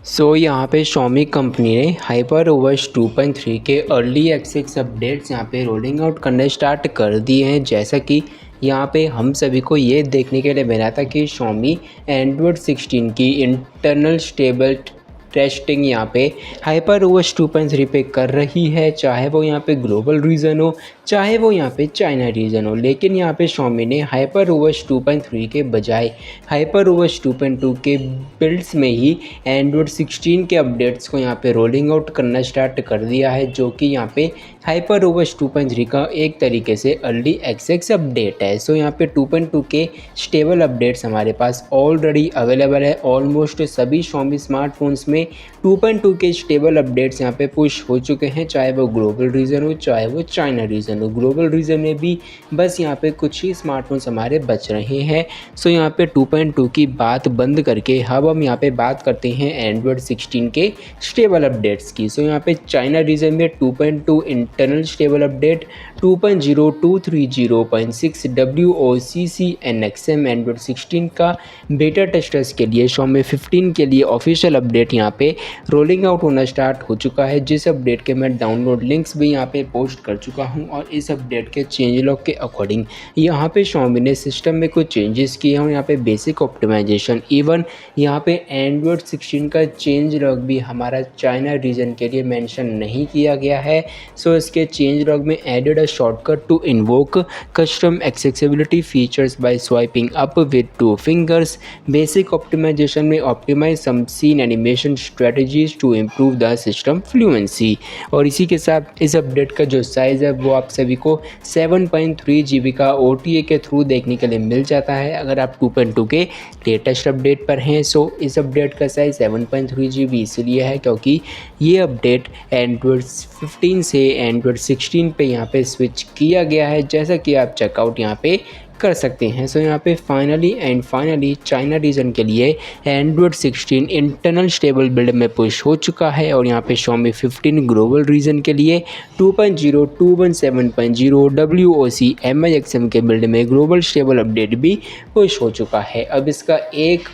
यहाँ पे Xiaomi company ने HyperOS 2.3 के अर्ली एक्सेस अपडेट्स यहाँ पे रोलिंग आउट करने स्टार्ट कर दिए हैं। जैसा कि यहाँ पे हम सभी को ये देखने के लिए मिला था कि Xiaomi एंड्रॉयड 16 की इंटरनल स्टेबल टेस्टिंग यहाँ पे HyperOS 2.3 पे कर रही है, चाहे वो यहाँ पे ग्लोबल रीजन हो चाहे वो यहाँ पे चाइना रीजन हो। लेकिन यहाँ पे Xiaomi ने HyperOS 2.3 के बजाय HyperOS 2.2 के बिल्ड्स में ही एंड्रॉयड 16 के अपडेट्स को यहाँ पे रोलिंग आउट करना स्टार्ट कर दिया है, जो कि यहाँ पे HyperOS 2.3 का एक तरीके से अर्ली एक्सेस अपडेट है। यहाँ पे 2.2 के स्टेबल अपडेट्स हमारे पास ऑलरेडी अवेलेबल है। ऑलमोस्ट सभी Xiaomi स्मार्टफोन्स में 2.2 के स्टेबल अपडेट्स यहाँ पे पुश हो चुके हैं, चाहे वो ग्लोबल रीजन हो चाहे वो चाइना रीजन हो। ग्लोबल रीजन में भी बस यहाँ पे कुछ ही स्मार्टफोन्स हमारे बच रहे हैं। यहाँ पे 2.2 की बात बंद करके अब हम यहाँ पे बात करते हैं एंड्रॉयड 16 के स्टेबल अपडेट्स की। यहाँ पे चाइना रीजन में 2.2 internal stable update 2.0 230.6 WOCC NXM Android 16 का बेटा टेस्टर्स के लिए Xiaomi 15 के लिए ऑफिशियल अपडेट यहाँ पे रोलिंग आउट होना स्टार्ट हो चुका है, जिस अपडेट के मैं डाउनलोड लिंक्स भी यहाँ पे पोस्ट कर चुका हूँ। और इस अपडेट के चेंज लॉग के अकॉर्डिंग यहाँ पे Xiaomi ने सिस्टम में कुछ चेंजेस किए हैं। यहाँ पे बेसिक ऑप्टिमाइजेशन, इवन यहाँ पे एंड्रॉयड 16 का चेंज लॉग भी हमारा चाइना रीजन के लिए मेंशन नहीं किया गया है। इसके चेंज लॉग में added a shortcut to invoke custom accessibility features by swiping up with 2 fingers. Basic optimization में optimize some scene animation strategies to improve the system fluency. और इसी के साथ इस अपडेट का जो साइज़ है वो आप सभी को 7.3 GB का OTA के थ्रू देखने के लिए मिल जाता है अगर आप 2.2 के लेटेस्ट अपडेट पर हैं। इस अपडेट का साइज़ 7.3 GB इसलिए है क्योंकि ये अपडेट एंड्रॉयड 15 से एंड्रॉयड 16 पे यहाँ पे स्विच किया गया है, जैसा कि आप चेकआउट यहाँ पे कर सकते हैं। यहाँ पे फाइनली चाइना रीजन के लिए एंड्रॉयड 16 इंटरनल स्टेबल बिल्ड में पुश हो चुका है। और यहाँ पे Xiaomi 15 ग्लोबल रीजन के लिए 2.0 217.0 WOC MIXM के बिल्ड में ग्लोबल स्टेबल अपडेट भी पुश हो चुका है। अब इसका एक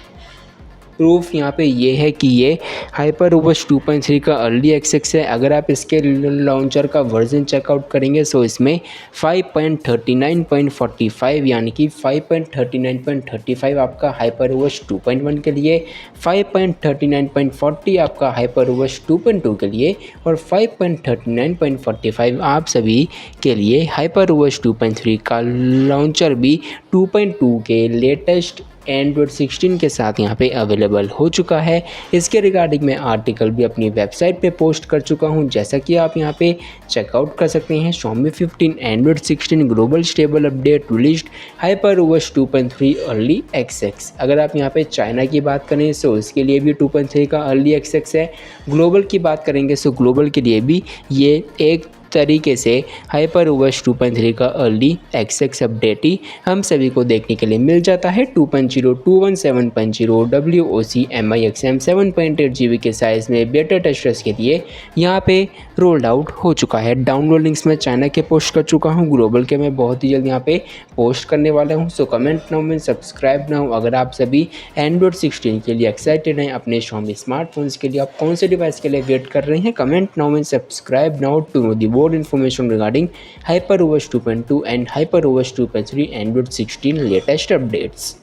प्रूफ यहाँ पे ये है कि ये HyperOS 2.3 का अर्ली एक्सेस है। अगर आप इसके लॉन्चर का वर्जन चेकआउट करेंगे इसमें 5.39.45 यानी कि 5.39.35 आपका HyperOS 2.1 के लिए, 5.39.40 आपका HyperOS 2.2 के लिए और 5.39.45 आप सभी के लिए HyperOS 2.3 का लॉन्चर भी 2.2 के लेटेस्ट एंड्रॉयड 16 के साथ यहाँ पे अवेलेबल हो चुका है। इसके रिगार्डिंग मैं आर्टिकल भी अपनी वेबसाइट पे पोस्ट कर चुका हूँ, जैसा कि आप यहाँ पे चेकआउट कर सकते हैं। Xiaomi 15 Android 16 global stable update released HyperOS 2.3 early access. अगर आप यहाँ पे चाइना की बात करें इसके लिए भी 2.3 का अर्ली एक्सेस है। ग्लोबल की बात करेंगे ग्लोबल के लिए भी ये एक तरीके से HyperOS 2.3 का अर्ली एक्सेस अपडेट ही हम सभी को देखने के लिए मिल जाता है। 2.0 217.0 WOC MIXM 7.8 GB के साइज़ में बेटा टेस्टर्स के लिए यहाँ पे रोल्ड आउट हो चुका है। डाउनलोड लिंक्स में चाइना के पोस्ट कर चुका हूँ, ग्लोबल के मैं बहुत ही जल्द यहाँ पे पोस्ट करने वाला हूँ। कमेंट नाउ में सब्सक्राइब नाउ। अगर आप सभी एंड्रॉयड 16 के लिए एक्साइटेड हैं, अपने Xiaomi स्मार्टफोन्स के लिए, आप कौन से डिवाइस के लिए वेट कर रहे हैं, कमेंट नाउ में subscribe now to know the more information regarding HyperOS 2.2 and HyperOS 2.3 Android 16 latest updates.